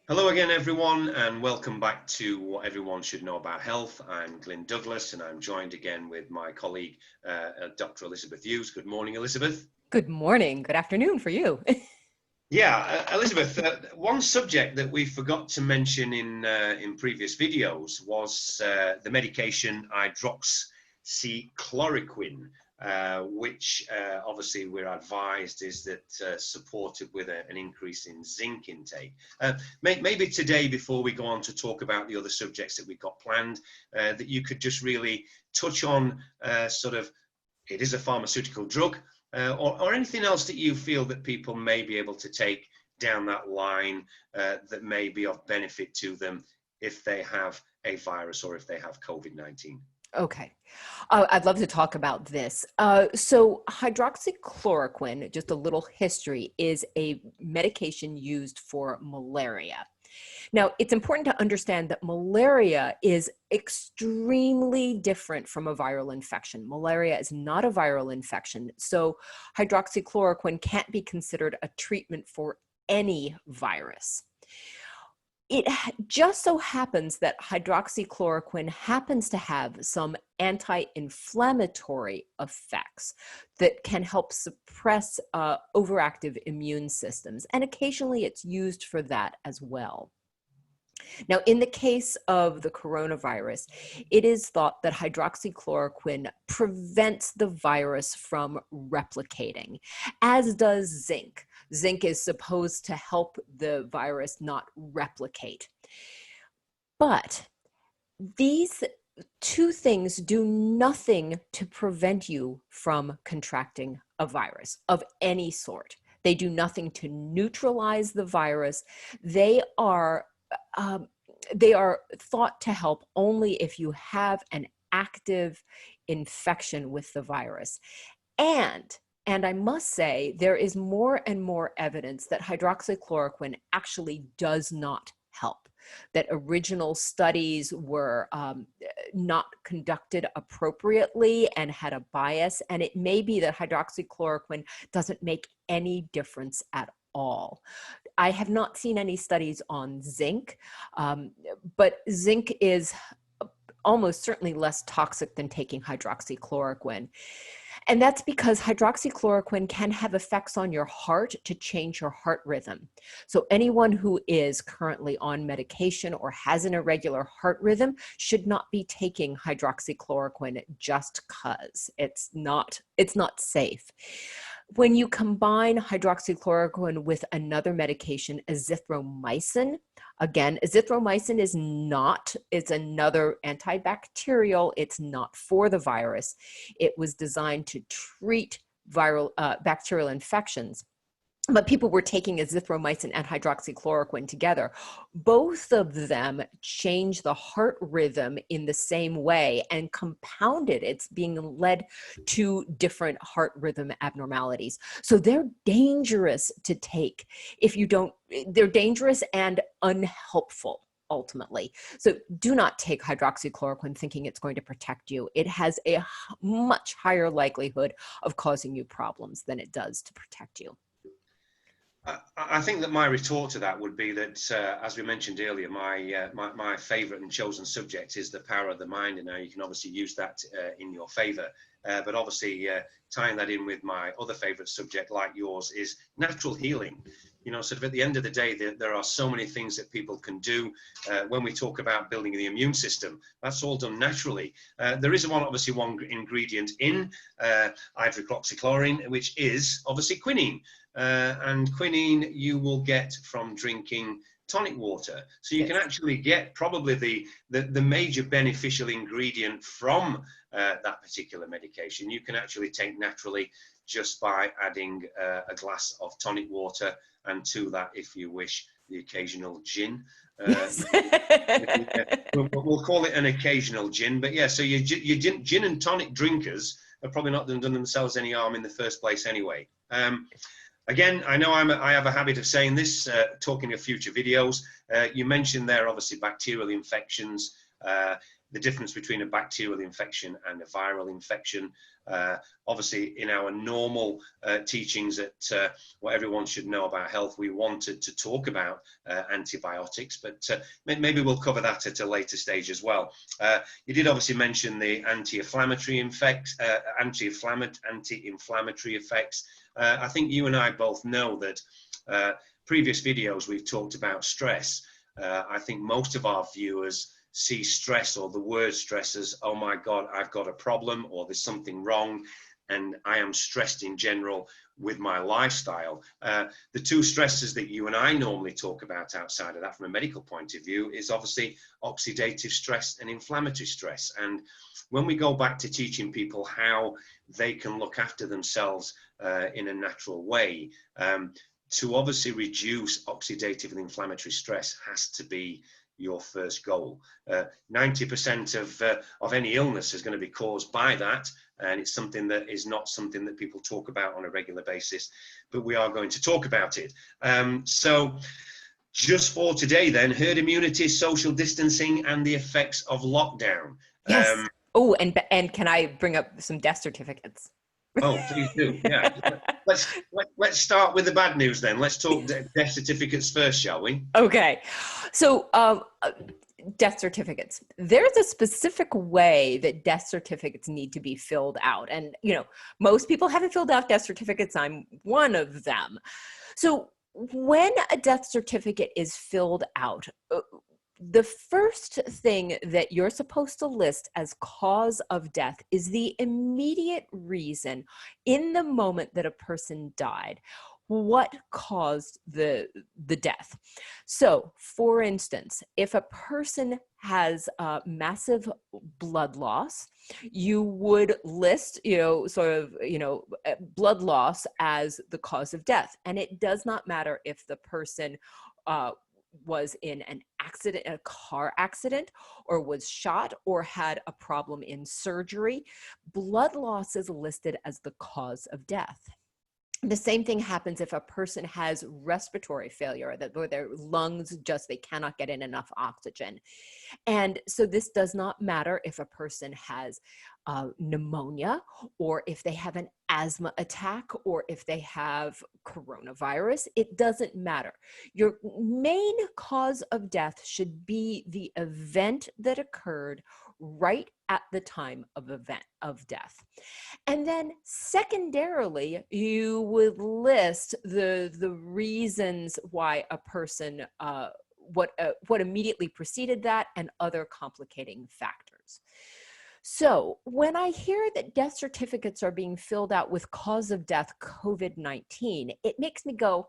Hello again, everyone, and welcome back to What Everyone Should Know About Health. I'm Glyn Douglas, and I'm joined again with my colleague, Dr. Elizabeth Hughes. Good morning, Elizabeth. Good morning. Good afternoon for you. Elizabeth, one subject that we forgot to mention in previous videos was the medication hydroxychloroquine, which obviously we're advised is that supported with an increase in zinc intake. Maybe today, before we go on to talk about the other subjects that we've got planned, that you could just really touch on it is a pharmaceutical drug, or anything else that you feel that people may be able to take down that line that may be of benefit to them if they have a virus or if they have COVID-19. Okay. I'd love to talk about this. So hydroxychloroquine, just a little history, is a medication used for malaria. Now, it's important to understand that malaria is extremely different from a viral infection. Malaria is not a viral infection, so hydroxychloroquine can't be considered a treatment for any virus. It just so happens that hydroxychloroquine happens to have some anti-inflammatory effects that can help suppress overactive immune systems, and occasionally it's used for that as well. Now, in the case of the coronavirus, it is thought that hydroxychloroquine prevents the virus from replicating, as does zinc. Zinc is supposed to help the virus not replicate. But these two things do nothing to prevent you from contracting a virus of any sort. They do nothing to neutralize the virus. They are thought to help only if you have an active infection with the virus. And I must say, there is more and more evidence that hydroxychloroquine actually does not help, that original studies were not conducted appropriately and had a bias, and it may be that hydroxychloroquine doesn't make any difference at all. I have not seen any studies on zinc, but zinc is almost certainly less toxic than taking hydroxychloroquine. And that's because hydroxychloroquine can have effects on your heart to change your heart rhythm. So anyone who is currently on medication or has an irregular heart rhythm should not be taking hydroxychloroquine just because it's not safe. When you combine hydroxychloroquine with another medication, azithromycin, again, azithromycin it's another antibacterial. It's not for the virus. It was designed to treat viral bacterial infections. But people were taking azithromycin and hydroxychloroquine together. Both of them change the heart rhythm in the same way and compounded. It's being led to different heart rhythm abnormalities. So they're dangerous to take if you don't, they're dangerous and unhelpful ultimately. So do not take hydroxychloroquine thinking it's going to protect you. It has a much higher likelihood of causing you problems than it does to protect you. I think that my retort to that would be that, as we mentioned earlier, my favourite and chosen subject is the power of the mind, and now you can obviously use that in your favour. But obviously, tying that in with my other favourite subject, like yours, is natural healing. You know, sort of at the end of the day, there are so many things that people can do. When we talk about building the immune system, that's all done naturally. There is obviously one ingredient in hydroxychloroquine, which is obviously quinine. And quinine you will get from drinking tonic water. So you can actually get probably the major beneficial ingredient from that particular medication. You can actually take naturally just by adding a glass of tonic water, and to that, if you wish, the occasional gin. Yes. We'll call it an occasional gin, but yeah, so your gin and tonic drinkers have probably not done themselves any harm in the first place anyway. Again, I know I have a habit of saying this, talking of future videos. You mentioned there, obviously, bacterial infections. the difference between a bacterial infection and a viral infection. Obviously, in our normal teachings at what everyone should know about health, we wanted to talk about antibiotics, but maybe we'll cover that at a later stage as well. You did obviously mention the anti-inflammatory effects. I think you and I both know that previous videos we've talked about stress. I think most of our viewers see stress or the word stress as, oh my God, I've got a problem, or there's something wrong, and I am stressed in general with my lifestyle. The two stresses that you and I normally talk about outside of that from a medical point of view is obviously oxidative stress and inflammatory stress. And when we go back to teaching people how they can look after themselves in a natural way, to obviously reduce oxidative and inflammatory stress has to be your first goal. 90% of any illness is going to be caused by that, and it's something that is not something that people talk about on a regular basis, but we are going to talk about it. So just for today then, herd immunity, social distancing, and the effects of lockdown. Yes. Oh, and can I bring up some death certificates? Oh, please do. Yeah. Let's start with the bad news then. Let's talk death certificates first, shall we? Okay. So death certificates. There's a specific way that death certificates need to be filled out. And, you know, most people haven't filled out death certificates. I'm one of them. So when a death certificate is filled out, the first thing that you're supposed to list as cause of death is the immediate reason in the moment that a person died. What caused the death? So, for instance, if a person has massive blood loss, you would list, blood loss as the cause of death. And it does not matter if the person was in an accident, a car accident, or was shot, or had a problem in surgery. Blood loss is listed as the cause of death. The same thing happens if a person has respiratory failure, that their lungs they cannot get in enough oxygen. And so this does not matter if a person has pneumonia, or if they have an asthma attack, or if they have coronavirus. It doesn't matter. Your main cause of death should be the event that occurred right at the time of death. And then secondarily, you would list the reasons why a person, what immediately preceded that, and other complicating factors. So when I hear that death certificates are being filled out with cause of death COVID-19, it makes me go,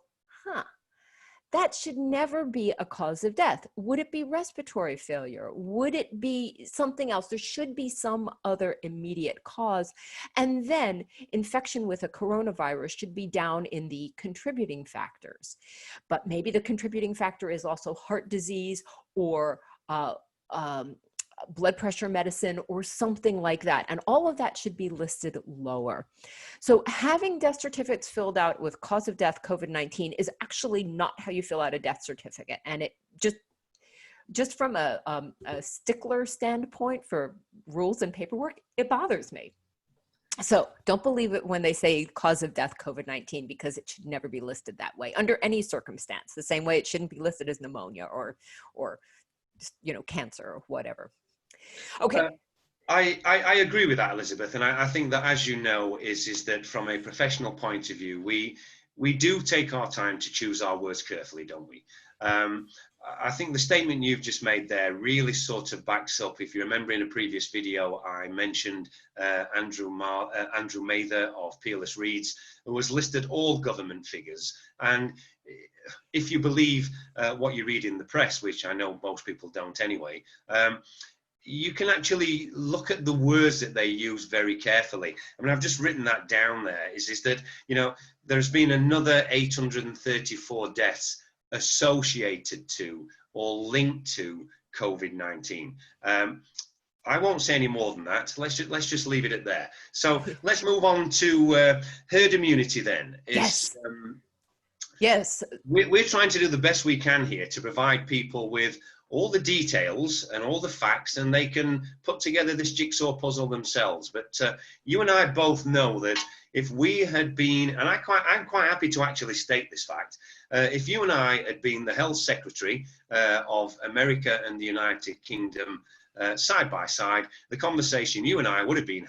that should never be a cause of death. Would it be respiratory failure? Would it be something else? There should be some other immediate cause. And then infection with a coronavirus should be down in the contributing factors. But maybe the contributing factor is also heart disease, or blood pressure medicine, or something like that. And all of that should be listed lower. So having death certificates filled out with cause of death COVID-19 is actually not how you fill out a death certificate. And it just from a stickler standpoint for rules and paperwork, it bothers me. So don't believe it when they say cause of death COVID-19, because it should never be listed that way under any circumstance. The same way it shouldn't be listed as pneumonia or cancer or whatever. Okay. I agree with that, Elizabeth, and I think that, as you know, is that from a professional point of view, we do take our time to choose our words carefully, don't we? I think the statement you've just made there really sort of backs up. If you remember in a previous video, I mentioned Andrew Mather of Peerless Reads, who has listed all government figures. And if you believe what you read in the press, which I know most people don't anyway, you can actually look at the words that they use very carefully. I mean, I've just written that down there, is that, there's been another 834 deaths associated to or linked to COVID-19. I won't say any more than that. Let's just leave it at there. So let's move on to herd immunity then. Yes. We're trying to do the best we can here to provide people with all the details and all the facts, and they can put together this jigsaw puzzle themselves. But you and I both know that if we had been, and I'm quite happy to actually state this fact, if you and I had been the health secretary of America and the United Kingdom side by side, the conversation you and I would have been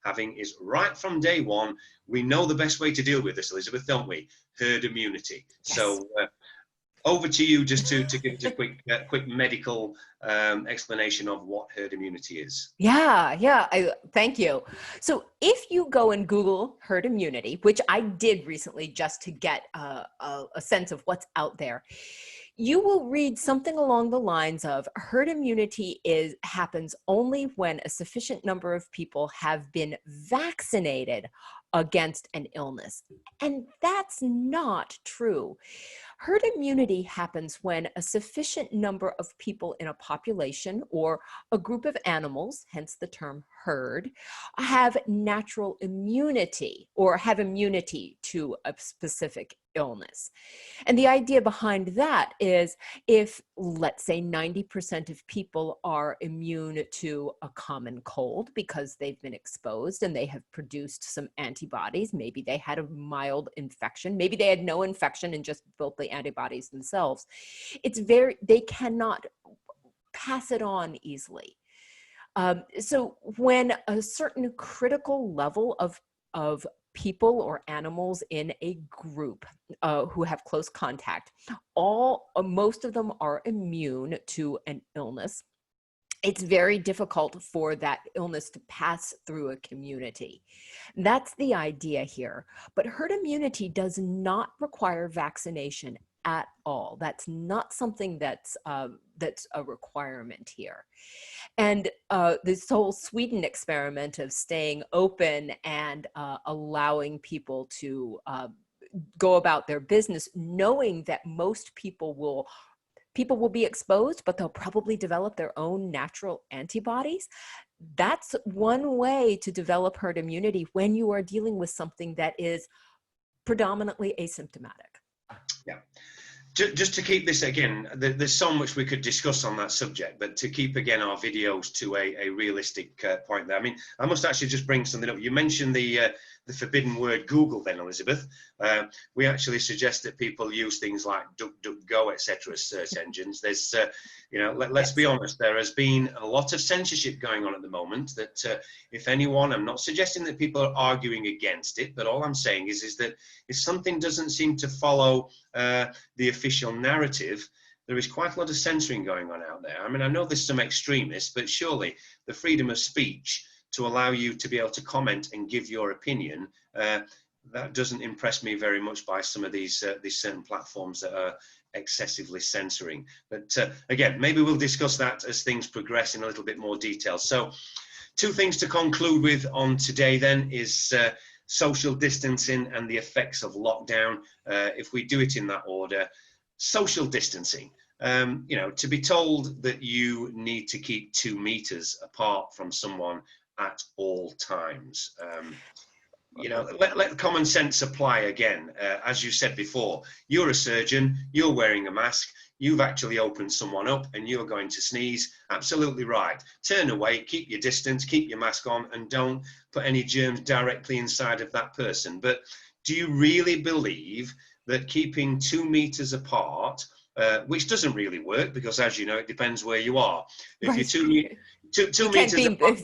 having is right from day one. We know the best way to deal with this, Elizabeth, don't we? Herd immunity. Yes. So over to you just to give us a quick medical explanation of what herd immunity is. Yeah, thank you. So if you go and Google herd immunity, which I did recently just to get a sense of what's out there, you will read something along the lines of herd immunity happens only when a sufficient number of people have been vaccinated against an illness. And that's not true. Herd immunity happens when a sufficient number of people in a population or a group of animals, hence the term herd, have natural immunity or have immunity to a specific illness. And the idea behind that is if, let's say, 90% of people are immune to a common cold because they've been exposed and they have produced some antibodies, maybe they had a mild infection, maybe they had no infection and just built the antibodies themselves, they cannot pass it on easily. So when a certain critical level of people or animals in a group who have close contact, most of them are immune to an illness, it's very difficult for that illness to pass through a community. That's the idea here. But herd immunity does not require vaccination at all. That's not something that's a requirement here. And this whole Sweden experiment of staying open and allowing people to go about their business, knowing that most people will be exposed, but they'll probably develop their own natural antibodies. That's one way to develop herd immunity when you are dealing with something that is predominantly asymptomatic. Yeah. Just to keep this, again, there's so much we could discuss on that subject, but to keep, again, our videos to a realistic point there. I mean, I must actually just bring something up. You mentioned the forbidden word Google then, Elizabeth. We actually suggest that people use things like DuckDuckGo, etc. as search engines. There's, let's be honest, there has been a lot of censorship going on at the moment that if anyone, I'm not suggesting that people are arguing against it, but all I'm saying is that if something doesn't seem to follow the official narrative, there is quite a lot of censoring going on out there. I mean, I know there's some extremists, but surely the freedom of speech to allow you to be able to comment and give your opinion, that doesn't impress me very much by some of these certain platforms that are excessively censoring. But again, maybe we'll discuss that as things progress in a little bit more detail. So 2 things to conclude with on today then is social distancing and the effects of lockdown. If we do it in that order, social distancing. To be told that you need to keep 2 meters apart from someone at all times. Let common sense apply again. As you said before, you're a surgeon, you're wearing a mask, you've actually opened someone up and you're going to sneeze. Absolutely right. Turn away, keep your distance, keep your mask on, and don't put any germs directly inside of that person. But do you really believe that keeping 2 meters apart, which doesn't really work because, as you know, it depends where you are. If you're 2 meters apart,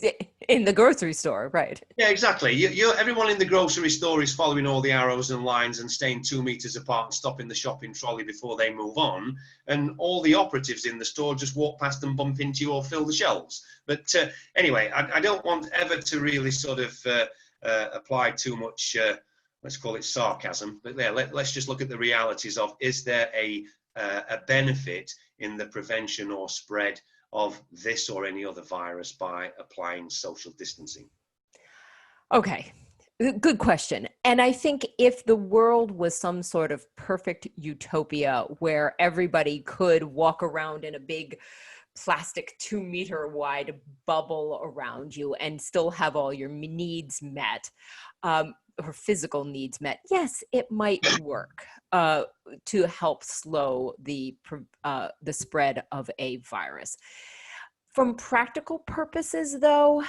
in the grocery store, right? Yeah, exactly. Everyone in the grocery store is following all the arrows and lines and staying 2 meters apart and stopping the shopping trolley before they move on. And all the operatives in the store just walk past and bump into you or fill the shelves. But anyway, I don't want ever to really sort of apply too much, let's call it sarcasm. But yeah, let's just look at the realities of, is there a benefit in the prevention or spread of this or any other virus by applying social distancing? Okay, good question. And I think if the world was some sort of perfect utopia where everybody could walk around in a big plastic 2-meter wide bubble around you and still have all your needs met, or physical needs met, yes, it might work to help slow the spread of a virus. From practical purposes, though,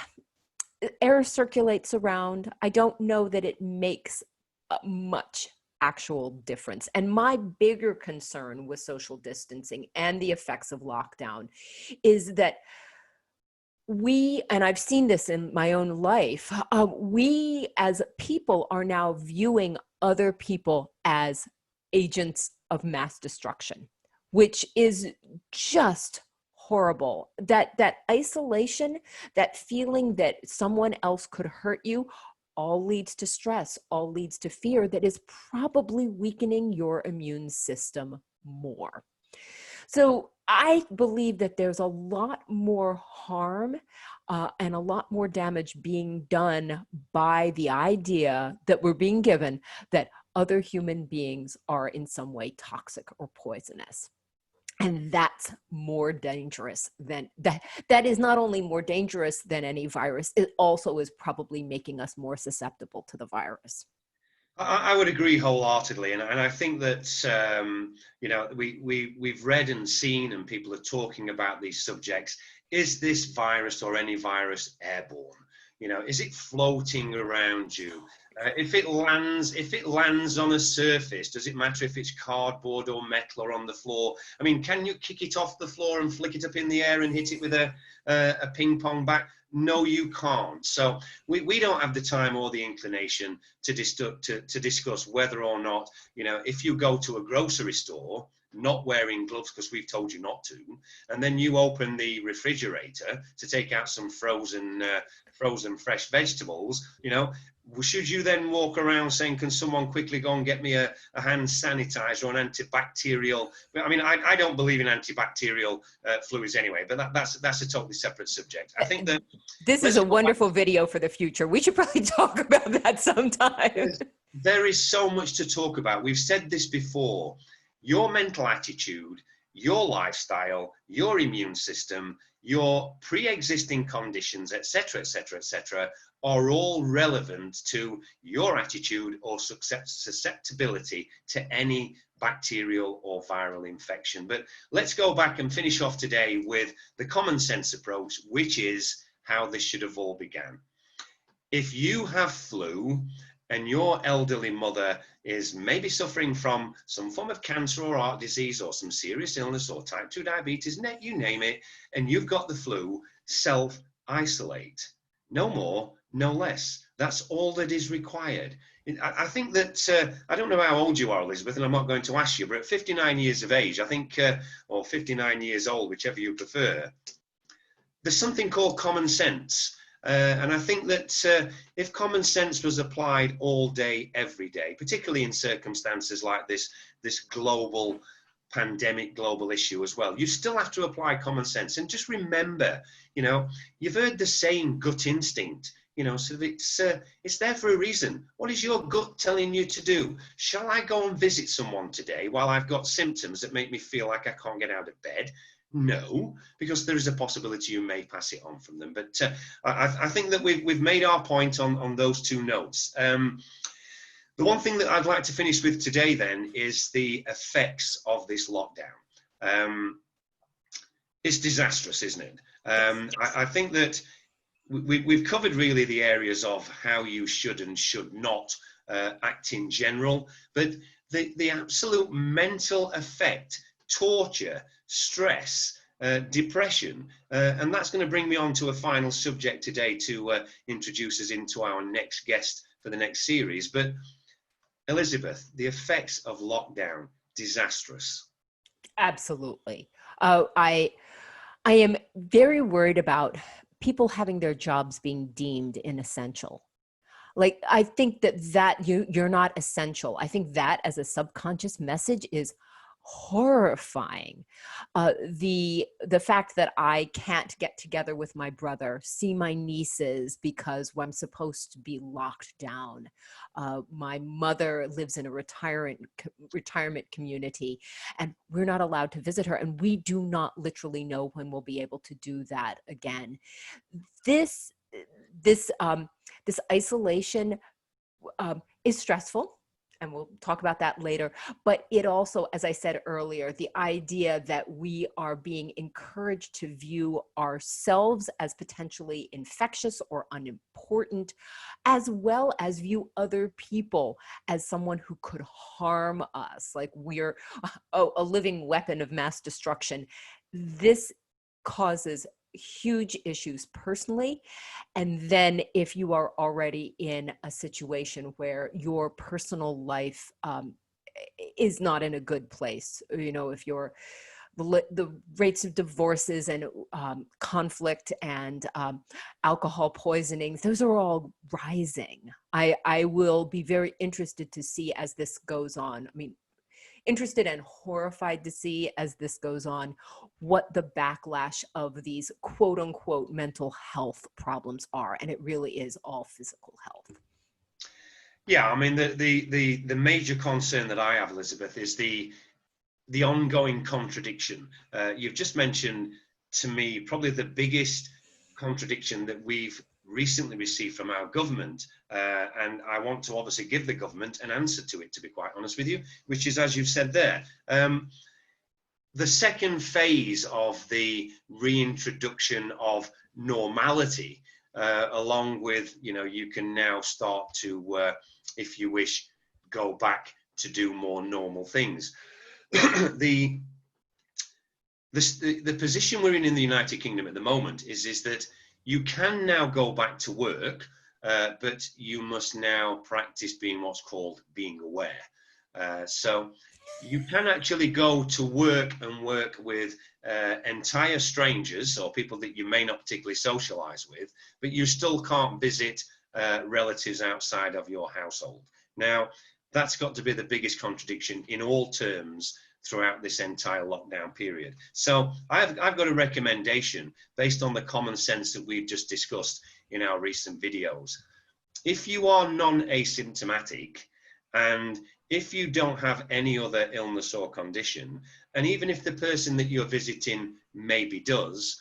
air circulates around. I don't know that it makes much actual difference. And my bigger concern with social distancing and the effects of lockdown is that we, and I've seen this in my own life, we as people are now viewing other people as agents of mass destruction, which is just horrible. That isolation, that feeling that someone else could hurt you, all leads to stress, all leads to fear that is probably weakening your immune system more. So I believe that there's a lot more harm and a lot more damage being done by the idea that we're being given that other human beings are in some way toxic or poisonous. And that's more dangerous than that. That is not only more dangerous than any virus, it also is probably making us more susceptible to the virus. I would agree wholeheartedly, and I think that we've read and seen, and people are talking about these subjects. Is this virus or any virus airborne? Is it floating around you? If it lands on a surface, does it matter if it's cardboard or metal or on the floor? I mean, can you kick it off the floor and flick it up in the air and hit it with a ping pong bat? No, you can't. So we don't have the time or the inclination to discuss whether or not, if you go to a grocery store not wearing gloves because we've told you not to, and then you open the refrigerator to take out some frozen fresh vegetables, should you then walk around saying, can someone quickly go and get me a hand sanitizer or an antibacterial? I mean, I don't believe in antibacterial fluids anyway, but that's a totally separate subject. I think that this is a wonderful video for the future. We should probably talk about that sometime. There is so much to talk about. We've said this before. Your mental attitude, your lifestyle, your immune system, your pre-existing conditions, etc., etc., etc., are all relevant to your attitude or susceptibility to any bacterial or viral infection. But let's go back and finish off today with the common sense approach, which is how this should have all began. If you have flu and your elderly mother is maybe suffering from some form of cancer or heart disease or some serious illness or type 2 diabetes, you name it, and you've got the flu, self-isolate. No more, no less. That's all that is required. I think that, I don't know how old you are, Elizabeth, and I'm not going to ask you, but at 59 years of age, I think, or 59 years old, whichever you prefer, there's something called common sense. And I think that if common sense was applied all day, every day, particularly in circumstances like this global pandemic, global issue as well, you still have to apply common sense. And just remember, you've heard the saying gut instinct, so it's there for a reason. What is your gut telling you to do? Shall I go and visit someone today while I've got symptoms that make me feel like I can't get out of bed? No, because there is a possibility you may pass it on from them. But I think that we've made our point on those two notes. The one thing that I'd like to finish with today then is the effects of this lockdown. It's disastrous, isn't it? I think that we've covered really the areas of how you should and should not act in general, but the absolute mental effect, torture, stress, depression, and that's going to bring me on to a final subject today to introduce us into our next guest for the next series. But Elizabeth, the effects of lockdown, disastrous. Absolutely. I am very worried about people having their jobs being deemed inessential. Like, I think that you're not essential. I think that as a subconscious message is horrifying. The fact that I can't get together with my brother, see my nieces because I'm supposed to be locked down. My mother lives in a retirement community, and we're not allowed to visit her, and we do not literally know when we'll be able to do that again. This this isolation is stressful, and we'll talk about that later. But it also, as I said earlier, the idea that we are being encouraged to view ourselves as potentially infectious or unimportant, as well as view other people as someone who could harm us, like we're a living weapon of mass destruction. This causes huge issues personally. And then if you are already in a situation where your personal life is not in a good place, if you're the rates of divorces and conflict and alcohol poisonings, those are all rising. I will be very interested to see as this goes on. I mean, interested and horrified to see as this goes on what the backlash of these quote unquote mental health problems are. And it really is all physical health. Yeah, I mean, the major concern that I have, Elizabeth, is the ongoing contradiction. You've just mentioned to me probably the biggest contradiction that we've recently received from our government, and I want to obviously give the government an answer to it, to be quite honest with you, which is, as you've said there, the second phase of the reintroduction of normality, along with, you can now start to, if you wish, go back to do more normal things. The position we're in the United Kingdom at the moment is that you can now go back to work, but you must now practice being what's called being aware. So you can actually go to work and work with entire strangers or people that you may not particularly socialize with, but you still can't visit relatives outside of your household. Now, that's got to be the biggest contradiction in all terms throughout this entire lockdown period. So I've got a recommendation based on the common sense that we've just discussed in our recent videos. If you are non-asymptomatic, and if you don't have any other illness or condition, and even if the person that you're visiting maybe does,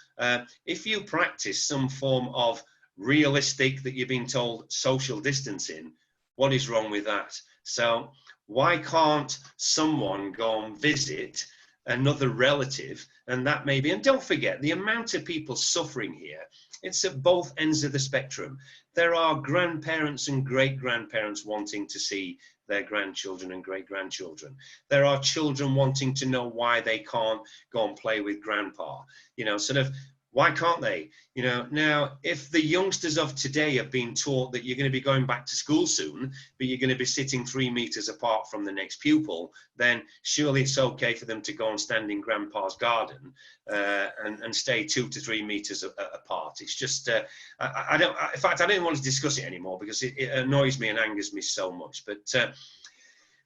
if you practice some form of realistic, that you've been told, social distancing, what is wrong with that? So why can't someone go and visit another relative? And that may be, and don't forget the amount of people suffering here, it's at both ends of the spectrum. There are grandparents and great-grandparents wanting to see their grandchildren and great-grandchildren. There are children wanting to know why they can't go and play with grandpa. Sort of, why can't they? Now, if the youngsters of today have been taught that you're going to be going back to school soon, but you're going to be sitting 3 meters apart from the next pupil, then surely it's okay for them to go and stand in grandpa's garden and stay 2 to 3 meters apart. It's just, I don't even want to discuss it anymore because it annoys me and angers me so much. But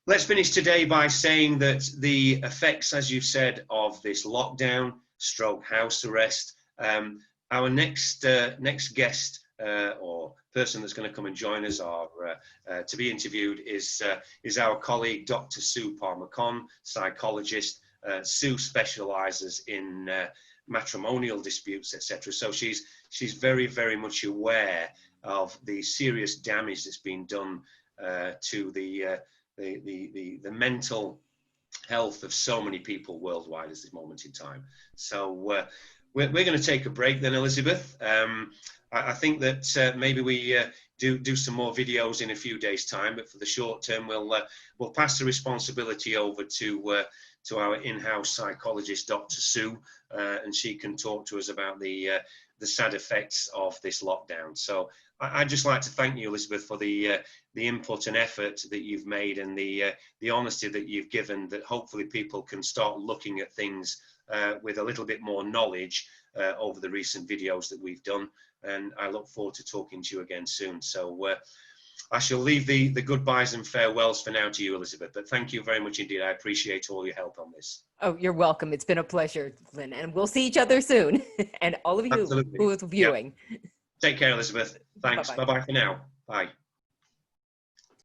let's finish today by saying that the effects, as you've said, of this lockdown, stroke house arrest, our next guest or person that's going to come and join us to be interviewed is our colleague, Dr. Sue Palmer-Conn, psychologist. Sue specializes in matrimonial disputes, etc. So she's very, very much aware of the serious damage that's been done to the mental health of so many people worldwide at this moment in time. So we're going to take a break then, Elizabeth. I think that maybe we do some more videos in a few days' time, but for the short term, we'll pass the responsibility over to our in-house psychologist, Dr. Sue, and she can talk to us about the sad effects of this lockdown. So I'd just like to thank you, Elizabeth, for the input and effort that you've made and the honesty that you've given, that hopefully people can start looking at things with a little bit more knowledge over the recent videos that we've done. And I look forward to talking to you again soon. So I shall leave the goodbyes and farewells for now to you, Elizabeth, but thank you very much indeed. I appreciate all your help on this. Oh, you're welcome. It's been a pleasure, Lynn, and we'll see each other soon. And all of you Absolutely. who is viewing. Take care, Elizabeth. Thanks. Bye-bye. Bye-bye for now. Bye.